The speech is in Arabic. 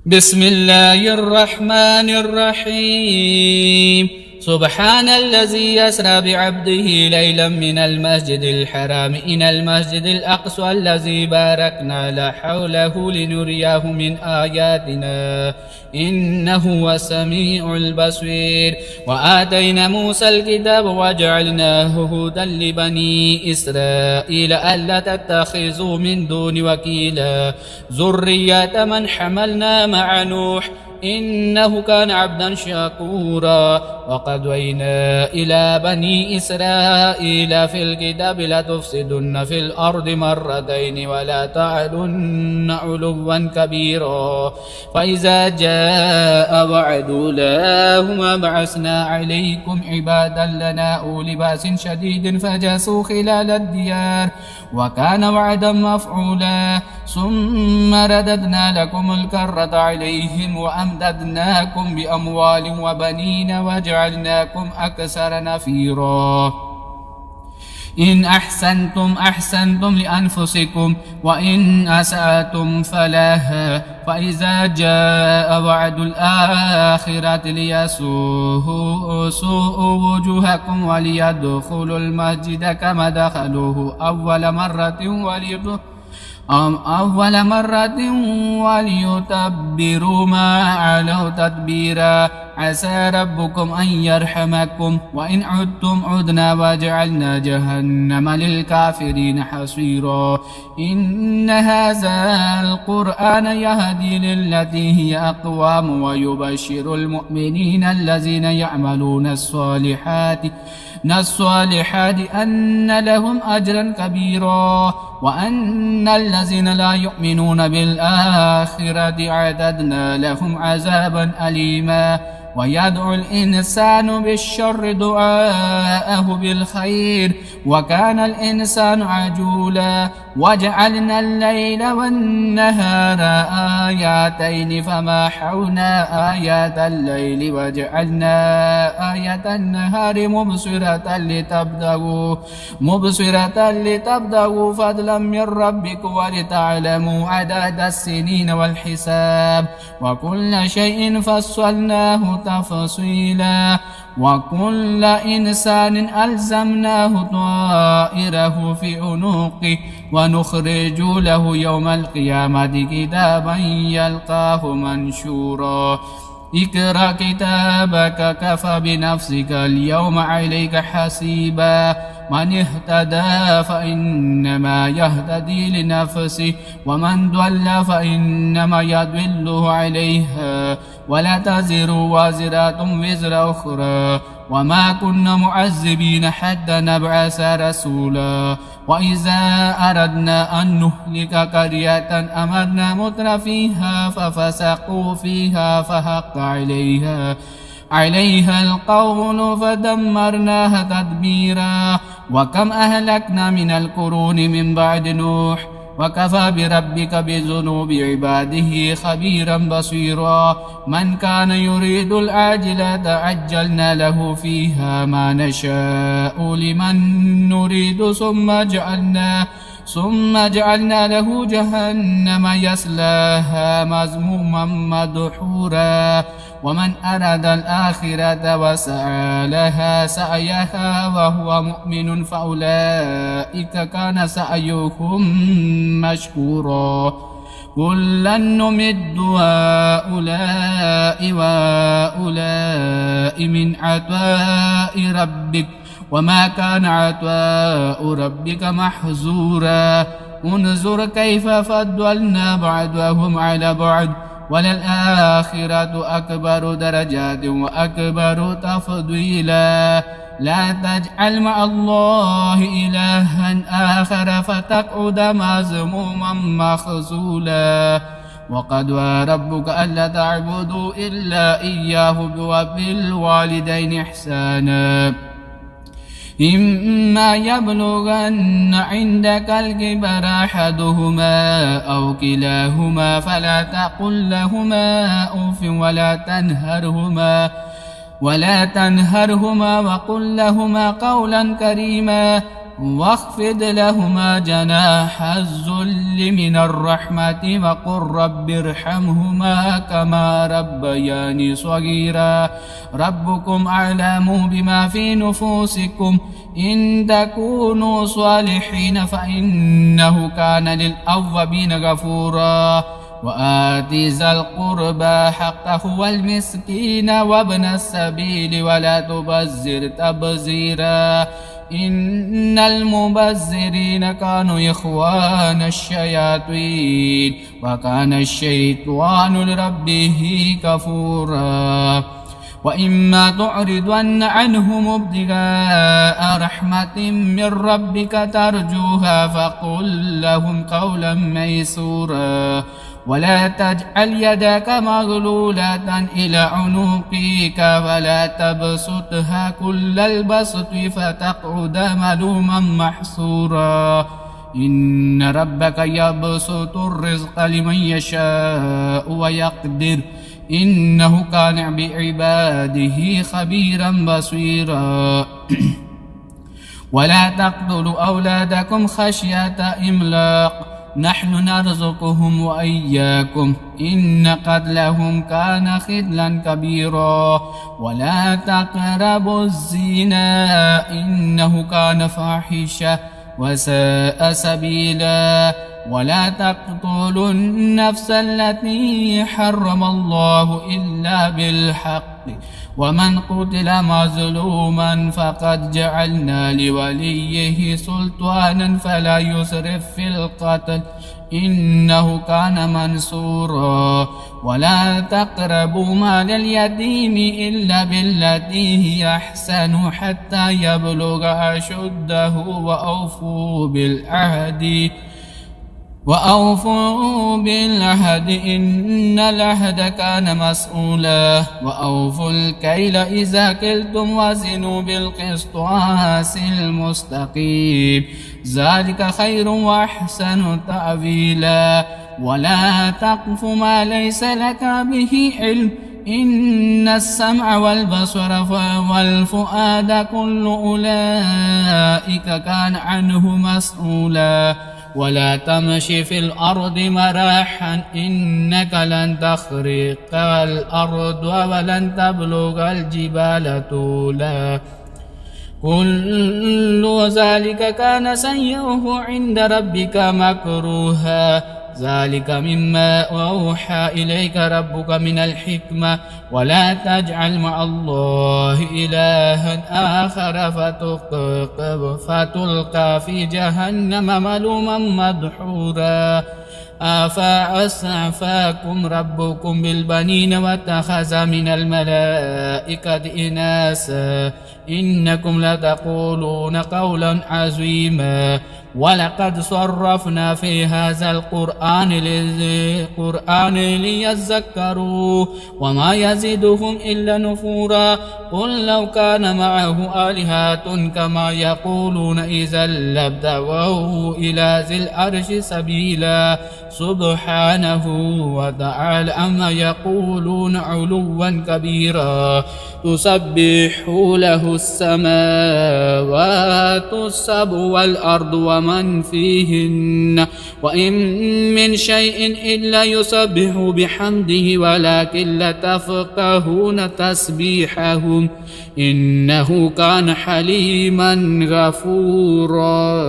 بسم الله الرحمن الرحيم. سبحان الذي يسرى بعبده ليلا من المسجد الحرام إلى المسجد الأقصى الذي باركنا لا حوله لنريه من آياتنا إنه هو السميع البصير. وآتينا موسى الكتاب وجعلناه هدى لبني إسرائيل ألا تتخذوا من دون وكيلا ذرية من حملنا مع نوح إنه كان عبدا شكورا. وقضينا إلى بني إسرائيل في الكتاب لتفسدن في الأرض مرتين ولا تعلن علوا كبيرا فإذا جاء وعد أولاهما بعثنا عليكم عبادا لنا أولي بأس شديد فجاسوا خلال الديار وكان وعدا مفعولا. ثم رددنا لكم الكرة عليهم وأمددناكم بأموال وبنين وجعلناكم أكثر نفيرا. إن أحسنتم أحسنتم لأنفسكم وإن أسأتم فلها فإذا جاء وعد الآخرة ليسوء وجوهكم وليدخلوا المسجد كما دخلوه أول مرة وليتبروا ما علوا تتبيرا. عسى ربكم أن يرحمكم وإن عدتم عدنا وجعلنا جهنم للكافرين حصيرا. إن هذا القرآن يهدي للتي هي أقوام ويبشر المؤمنين الذين يعملون الصالحات أن لهم أجرا كبيرا وأن الذين لا يؤمنون بالآخرة أعتدنا لهم عذابا أليما. ويدعو الإنسان بالشر دعاءه بالخير وكان الإنسان عجولا. وجعلنا الليل والنهار آياتين فمحونا آيات الليل وجعلنا آية النهار مبصرة لتبتغوا فضلا من ربكم ولتعلموا عدد السنين والحساب وكل شيء فصلناه تفصيلا. وكل إنسان ألزمناه طائره في عنقه ونخرج له يوم القيامة كتابا يلقاه منشورا. اقرأ كتابك كفى بنفسك اليوم عليك حسيبا. من اهتدى فإنما يهتدي لنفسه ومن ضل فإنما يضل عليها ولا تزر وازرة وزر أخرى وما كنا معذبين حتى نبعث رسولا. وإذا أردنا أن نهلك قرية أمرنا متر فيها ففسقوا فيها فحق عليها القول فدمرناها تدميرا. وكم أهلكنا من القرون من بعد نوح وكفى بربك بذنوب عباده خبيرا بصيرا. من كان يريد العاجلة عجلنا له فيها ما نشاء لمن نريد ثم جعلنا له جهنم يصلاها مذموما مدحورا. ومن أراد الآخرة وسعى لها سعيها وهو مؤمن فأولئك كان سعيهم مشكورا. كلا نمد هؤلاء وهؤلاء من عطاء ربك وما كان عطاء ربك محظورا. انظر كيف فضلنا بعضهم على بعض وللآخرة أكبر درجات وأكبر تفضيلا. لا تجعل مع الله إلها آخر فتقعد مذموما مخذولا. وقضى ربك ألا تعبدوا إلا إياه وبالوالدين إحسانا. إما يبلغن عندك الكبر أحدهما أو كلاهما فلا تقل لهما أف ولا تنهرهما وقل لهما قولا كريما. واخفض لهما جناح الذل من الرحمة وقل رب ارحمهما كما ربياني صغيرا ربكم أعلم بما في نفوسكم إن تكونوا صالحين فإنه كان للأوابين غفورا وآت ذا القربى حقه والمسكين وابن السبيل ولا تبذر تبذيرا إن المبذرين كانوا إخوان الشياطين وكان الشيطان لربه كفورا وإما تعرضن عنهم ابتغاء رحمة من ربك ترجوها فقل لهم قولا ميسورا ولا تجعل يدك مغلولة إلى عنقك ولا تبسطها كل البسط فتقعد ملوما محسورا إن ربك يبسط الرزق لمن يشاء ويقدر إنه كان بعباده خبيرا بصيرا ولا تقتلوا أولادكم خشية إملاق نحن نرزقهم وإياكم إن قتلهم كان خطلا كبيرا ولا تقربوا الزنا إنه كان فاحشة وساء سبيلا ولا تقتلوا النفس التي حرم الله إلا بالحق ومن قتل مظلوما فقد جعلنا لوليه سلطانا فلا يسرف في القتل إنه كان منصورا ولا تقربوا مال اليتيم إلا بالتي هي أحسن حتى يبلغ أشده وأوفوا بالعهد إن العهد كان مسؤولا وأوفوا الكيل إذا كلتم وزنوا بالقسطاس المستقيم ذلك خير وأحسن تأويلا ولا تقف ما ليس لك به علم إن السمع والبصر والفؤاد كل أولئك كان عنه مسؤولا ولا تمشي في الأرض مراحا إنك لن تخرق الأرض ولن تبلغ الجبال طولا كل ذلك كان سيئه عند ربك مكروها ذلك مما أوحى إليك ربك من الحكمة ولا تجعل مع الله إلها آخر فتلقى في جهنم ملوما مدحورا أفأصفاكم ربكم بالبنين واتخذ من الملائكة إناسا إنكم لتقولون قولا عظيما ولقد صرفنا في هذا القرآن ليذكروا وما يزيدهم إلا نفورا قل لو كان معه آلهة كما يقولون إذا لابتغوا إلى ذي العرش سبيلا سبحانه وتعالى أما يقولون علوا كبيرا تسبح له السماوات السبع والأرض ومن فيهن وإن من شيء إلا يسبح بحمده ولكن لا تفقهون تسبيحهم إنه كان حليما غفورا.